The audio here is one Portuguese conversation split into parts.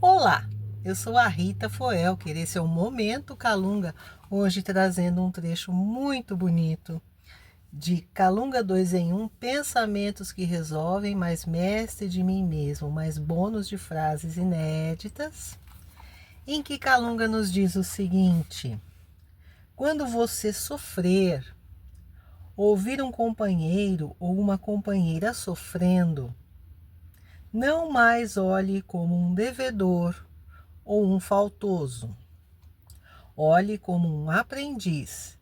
Olá, eu sou a Rita Foelker, esse é o Momento Calunga, hoje trazendo um trecho muito bonito de Calunga 2 em 1, pensamentos que resolvem, mais mestre de mim mesmo, mais bônus de frases inéditas, em que Calunga nos diz o seguinte: quando você sofrer, ouvir um companheiro ou uma companheira sofrendo, não mais olhe como um devedor ou um faltoso. Olhe como um aprendiz,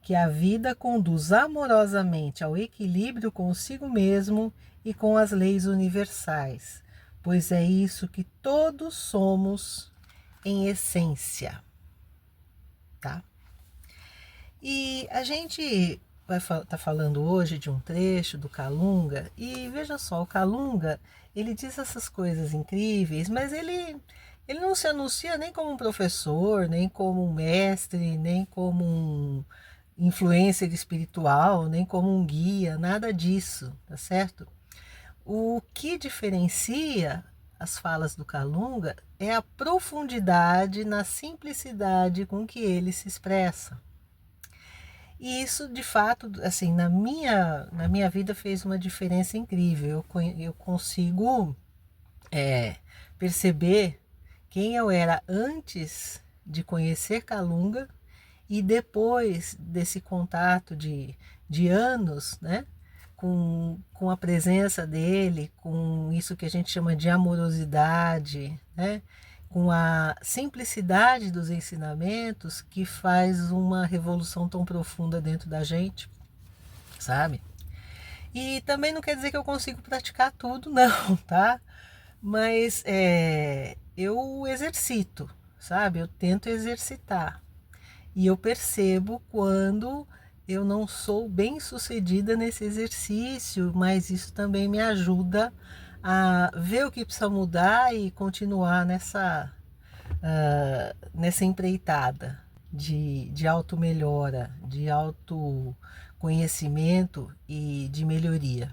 que a vida conduz amorosamente ao equilíbrio consigo mesmo e com as leis universais, pois é isso que todos somos em essência, tá? E a gente vai estar falando hoje de um trecho do Calunga, e veja só, o Calunga, ele diz essas coisas incríveis, mas ele não se anuncia nem como um professor, nem como um mestre, nem como um influencer espiritual, nem como um guia, nada disso, tá certo? O que diferencia as falas do Calunga é a profundidade na simplicidade com que ele se expressa. E isso, de fato, assim, na minha vida fez uma diferença incrível. Eu consigo perceber quem eu era antes de conhecer Calunga e depois desse contato de anos, né? Com a presença dele, com isso que a gente chama de amorosidade, né? Com a simplicidade dos ensinamentos que faz uma revolução tão profunda dentro da gente, sabe? E também não quer dizer que eu consigo praticar tudo, não, tá? Mas eu exercito, sabe? Eu tento exercitar. E eu percebo quando eu não sou bem sucedida nesse exercício, mas isso também me ajuda a ver o que precisa mudar e continuar nessa empreitada de auto-melhora, de autoconhecimento e de melhoria.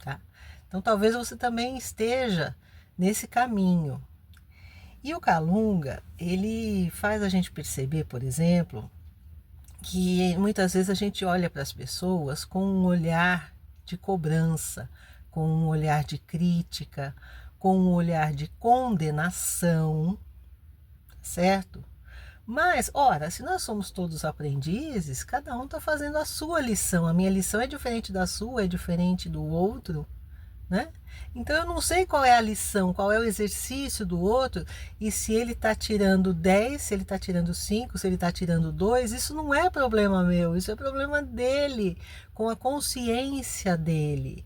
Tá? Então talvez você também esteja nesse caminho. E o Calunga, ele faz a gente perceber, por exemplo, que muitas vezes a gente olha para as pessoas com um olhar de cobrança, com um olhar de crítica, com um olhar de condenação, certo? Mas, ora, se nós somos todos aprendizes, cada um está fazendo a sua lição. A minha lição é diferente da sua, é diferente do outro, né? Então eu não sei qual é a lição, qual é o exercício do outro, e se ele está tirando 10, se ele está tirando 5, se ele está tirando 2, isso não é problema meu, isso é problema dele, com a consciência dele,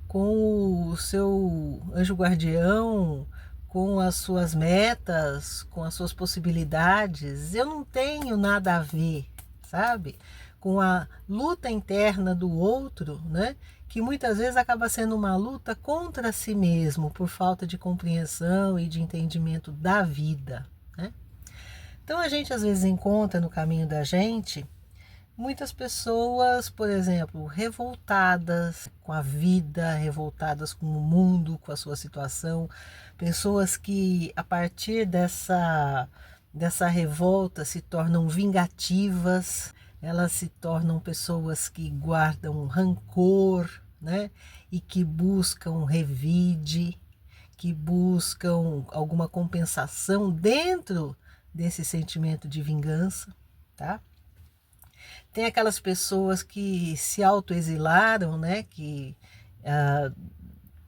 com o seu anjo guardião, com as suas metas, com as suas possibilidades. Eu não tenho nada a ver, sabe? Com a luta interna do outro, né? Que muitas vezes acaba sendo uma luta contra si mesmo, por falta de compreensão e de entendimento da vida, né? Então a gente às vezes encontra no caminho da gente muitas pessoas, por exemplo, revoltadas com a vida, revoltadas com o mundo, com a sua situação, pessoas que a partir dessa revolta se tornam vingativas, elas se tornam pessoas que guardam rancor, né? E que buscam revide, que buscam alguma compensação dentro desse sentimento de vingança, tá? Tem aquelas pessoas que se autoexilaram, né? Que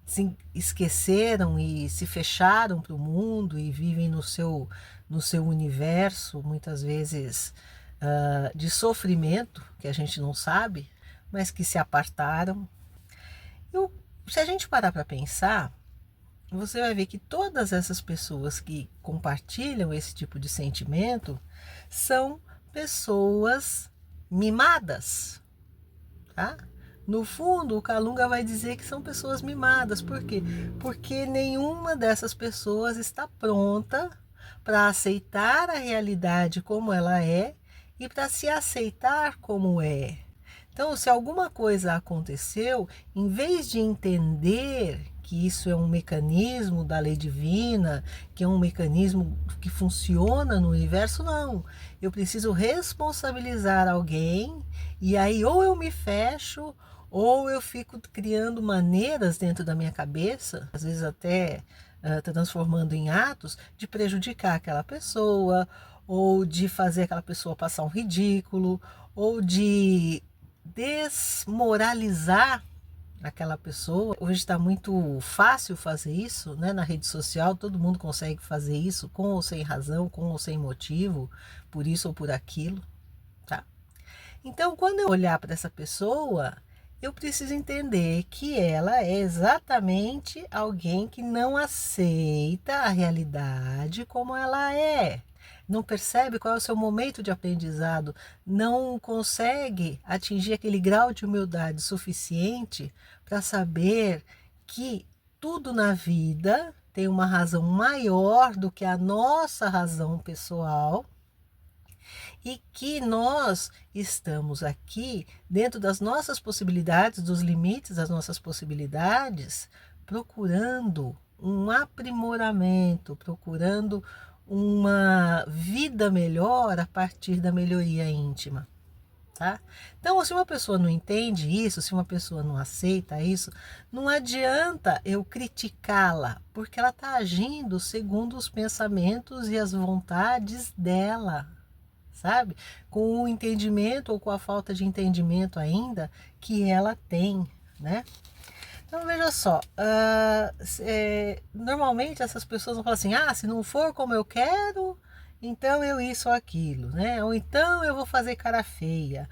se esqueceram e se fecharam para o mundo e vivem no seu universo, muitas vezes de sofrimento, que a gente não sabe, mas que se apartaram. Se a gente parar para pensar, você vai ver que todas essas pessoas que compartilham esse tipo de sentimento são pessoas mimadas, tá? No fundo, o Calunga vai dizer que são pessoas mimadas. Por quê? Porque nenhuma dessas pessoas está pronta para aceitar a realidade como ela é e para se aceitar como é. Então, se alguma coisa aconteceu, em vez de entender que isso é um mecanismo da lei divina, que é um mecanismo que funciona no universo, não. Eu preciso responsabilizar alguém e aí ou eu me fecho ou eu fico criando maneiras dentro da minha cabeça, às vezes até transformando em atos de prejudicar aquela pessoa, ou de fazer aquela pessoa passar um ridículo, ou de desmoralizar aquela pessoa. Hoje está muito fácil fazer isso, né? Na rede social todo mundo consegue fazer isso, com ou sem razão, com ou sem motivo, por isso ou por aquilo, tá? Então, quando eu olhar para essa pessoa, eu preciso entender que ela é exatamente alguém que não aceita a realidade como ela é. Não percebe qual é o seu momento de aprendizado, não consegue atingir aquele grau de humildade suficiente para saber que tudo na vida tem uma razão maior do que a nossa razão pessoal e que nós estamos aqui dentro das nossas possibilidades, dos limites das nossas possibilidades, procurando um aprimoramento, procurando uma vida melhor a partir da melhoria íntima. Tá? Então, se uma pessoa não entende isso, se uma pessoa não aceita isso, não adianta eu criticá-la, porque ela está agindo segundo os pensamentos e as vontades dela, sabe? Com o entendimento ou com a falta de entendimento ainda que ela tem, né? Então, veja só, normalmente essas pessoas vão falar assim, se não for como eu quero, então eu isso ou aquilo, né? Ou então eu vou fazer cara feia,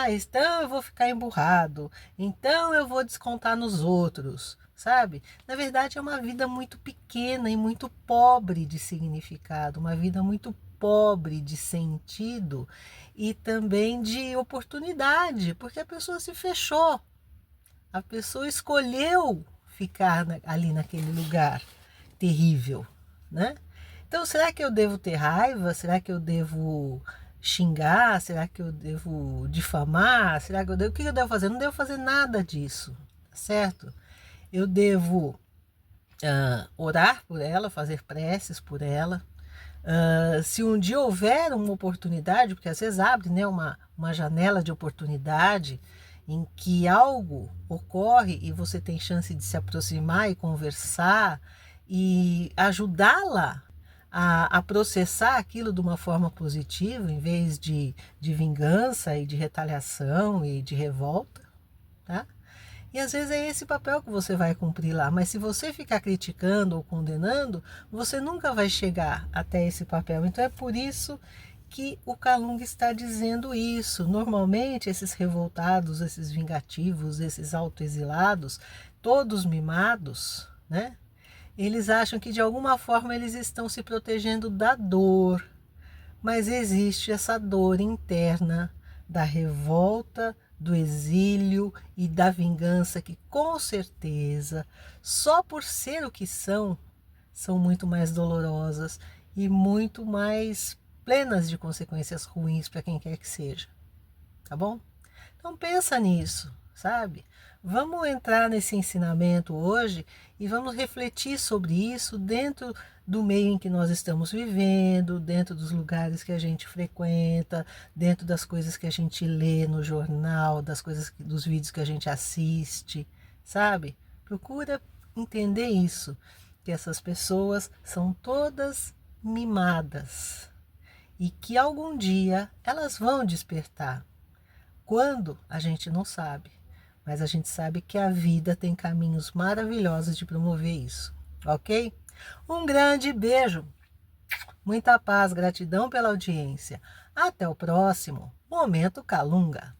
então eu vou ficar emburrado, então eu vou descontar nos outros, sabe? Na verdade é uma vida muito pequena e muito pobre de significado, uma vida muito pobre de sentido e também de oportunidade, porque a pessoa se fechou. A pessoa escolheu ficar ali naquele lugar terrível, né? Então, será que eu devo ter raiva? Será que eu devo xingar? Será que eu devo difamar? Será que o que eu devo fazer? Não devo fazer nada disso, certo? Eu devo orar por ela, fazer preces por ela. Se um dia houver uma oportunidade, porque às vezes abre, né, uma janela de oportunidade em que algo ocorre e você tem chance de se aproximar e conversar e ajudá-la a processar aquilo de uma forma positiva, em vez de vingança e de retaliação e de revolta, tá? E às vezes é esse papel que você vai cumprir lá, mas se você ficar criticando ou condenando, você nunca vai chegar até esse papel. Então é por isso que o Kalunga está dizendo isso. Normalmente esses revoltados, esses vingativos, esses autoexilados, todos mimados, né? Eles acham que de alguma forma eles estão se protegendo da dor, mas existe essa dor interna da revolta, do exílio e da vingança que com certeza, só por ser o que são muito mais dolorosas e muito mais plenas de consequências ruins para quem quer que seja, tá bom? Então pensa nisso, sabe? Vamos entrar nesse ensinamento hoje e vamos refletir sobre isso dentro do meio em que nós estamos vivendo, dentro dos lugares que a gente frequenta, dentro das coisas que a gente lê no jornal, dos vídeos que a gente assiste, sabe? Procura entender isso, que essas pessoas são todas mimadas e que algum dia elas vão despertar. Quando? A gente não sabe, mas a gente sabe que a vida tem caminhos maravilhosos de promover isso, ok? Um grande beijo, muita paz, gratidão pela audiência. Até o próximo Momento Kalunga.